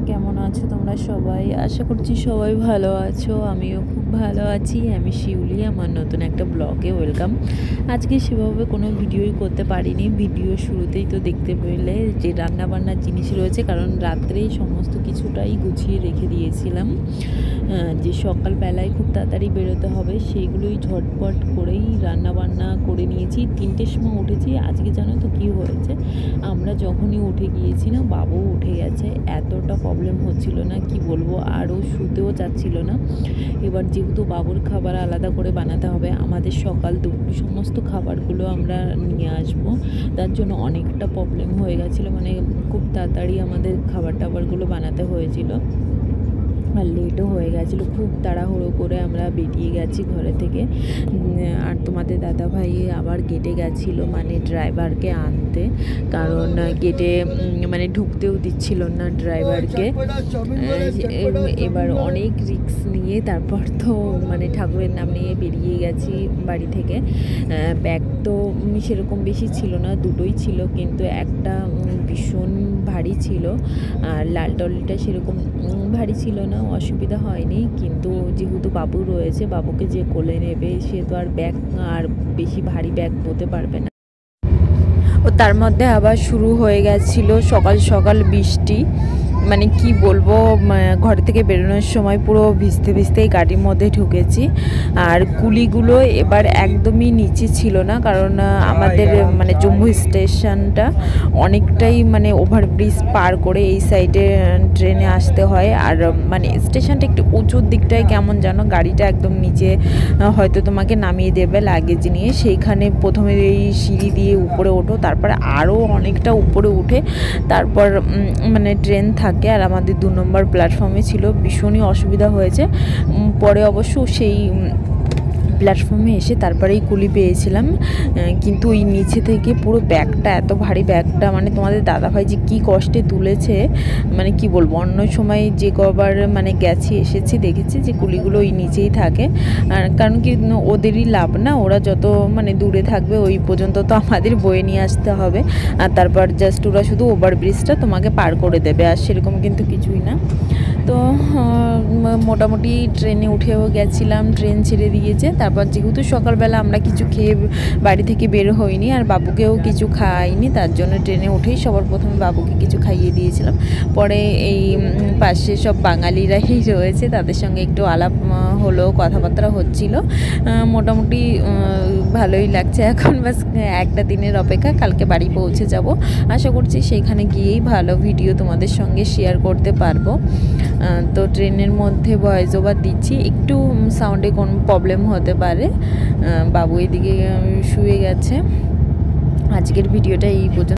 কেমন আছো তোমরা সবাই? আশা করছি সবাই ভালো আছো। আমিও খুব ভালো আছি। আমি শিউলি, আমার নতুন একটা ব্লগে ওয়েলকাম। আজকে সেভাবে কোনো ভিডিওই করতে পারিনি। ভিডিও শুরুতেই তো দেখতে পেলে যে রান্নাবান্নার জিনিস রয়েছে, কারণ রাত্রেই সমস্ত কিছুটাই গুছিয়ে রেখে দিয়েছিলাম। যে সকালবেলায় খুব তাড়াতাড়ি বেরোতে হবে সেইগুলোই ঝটপট করেই রান্নাবান্না করে নিয়েছি। 3টের সময় উঠেছি। আজকে জানো তো কী হয়েছে, আমরা যখনই উঠে গিয়েছি না, বাবু উঠে গেছে। এতটা প্রবলেম হচ্ছিল না, কি বলবো, আরও শুতেও চাচ্ছিল না। এবার যেহেতু বাবুর খাবার আলাদা করে বানাতে হবে, আমাদের সকাল দুপুর সমস্ত খাবারগুলো আমরা নিয়ে আসবো, তার জন্য অনেকটা প্রবলেম হয়ে গেছিলো। মানে খুব তাড়াতাড়ি আমাদের খাবার টাবারগুলো বানাতে হয়েছিল, আর লেটও হয়ে গেছিলো। খুব তাড়াহুড়ো করে আমরা বেরিয়ে গেছি ঘরে থেকে। আর তোমাদের দাদাভাই আবার গেটে গেছিলো, মানে ড্রাইভারকে আনতে, কারণ গেটে মানে ঢুকতেও দিচ্ছিল না ড্রাইভারকে। এবার অনেক রিস্ক নিয়ে তারপর তো মানে ঠাকুরের নাম নিয়ে বেরিয়ে গেছি বাড়ি থেকে। ব্যাগ তো সেরকম বেশি ছিল না, দুটোই ছিল, কিন্তু একটা ভীষণ ভারী ছিল, আর লাল টলিটা সেরকম ভারী ছিল না, অসুবিধা হয়নি। কিন্তু যেহেতু বাবু রয়েছে, বাবুকে যে কোলে নেবে সে তো আর ব্যাগ আর বেশি ভারী ব্যাগ বতে পারবে না। ও তার মধ্যে আবার শুরু হয়ে গেছিল সকাল সকাল বৃষ্টি। মানে কি বলবো, ঘর থেকে বেরোনোর সময় পুরো ভিজতে ভিজতেই গাড়ির মধ্যে ঢুকেছি। আর কুলিগুলো এবার একদমই নিচে ছিল না, কারণ আমাদের মানে জম্মু স্টেশনটা অনেকটাই মানে ওভারব্রিজ পার করে এই সাইডে ট্রেনে আসতে হয়। আর মানে স্টেশনটা একটু উঁচুর দিকটায়, কেমন যেন গাড়িটা একদম নিচে হয়তো তোমাকে নামিয়ে দেবে লাগেজ নিয়ে। সেইখানে প্রথমে এই সিঁড়ি দিয়ে উপরে ওঠো, তারপরে আরও অনেকটা উপরে উঠে তারপর মানে ট্রেন থাকে। আর আমাদের 2 নম্বর প্ল্যাটফর্মে ছিল, ভীষণই অসুবিধা হয়েছে। পরে অবশ্য সেই প্ল্যাটফর্মে এসে তারপরেই কুলি পেয়েছিলাম। কিন্তু ওই নিচে থেকে পুরো ব্যাগটা, এত ভারী ব্যাগটা, মানে তোমাদের দাদাভাই যে কী কষ্টে তুলেছে, মানে কি বলবো। অন্য সময় যে কবার মানে গেছি এসেছি দেখেছি যে কুলিগুলো ওই নিচেই থাকে, আর কারণ কি ওদেরই লাভ না, ওরা যত মানে দূরে থাকবে ওই পর্যন্ত তো আমাদের বয়ে নিয়ে আসতে হবে, আর তারপর জাস্ট ওরা শুধু ওভারব্রিজটা তোমাকে পার করে দেবে, আর সেরকম কিন্তু কিছুই না। তো মোটামুটি ট্রেনে উঠেও গেছিলাম, ট্রেন ছেড়ে দিয়েছে। তারপর যেহেতু সকালবেলা আমরা কিছু খেয়ে বাড়ি থেকে বের হইনি, আর বাবুকেও কিছু খাইনি, তার জন্য ট্রেনে উঠেই সবার প্রথমে বাবুকে কিছু খাইয়ে দিয়েছিলাম। পরে এই পাশে সব বাঙালিরাই রয়েছে, তাদের সঙ্গে একটু আলাপ হলো, কথাবার্তা হচ্ছিল। মোটামুটি ভালোই লাগছে। এখন বাস একটা দিনের অপেক্ষা, কালকে বাড়ি পৌঁছে যাব। আশা করছি সেইখানে গিয়েই ভালো ভিডিও তোমাদের সঙ্গে শেয়ার করতে পারবো। তো ট্রেনের মধ্যে ভয়েস ওভার দিচ্ছি, একটু সাউন্ডে কোন প্রবলেম হতে পারে। বাবু এদিকে শুয়ে গেছে। আজকের ভিডিওটা এই পর্যন্ত।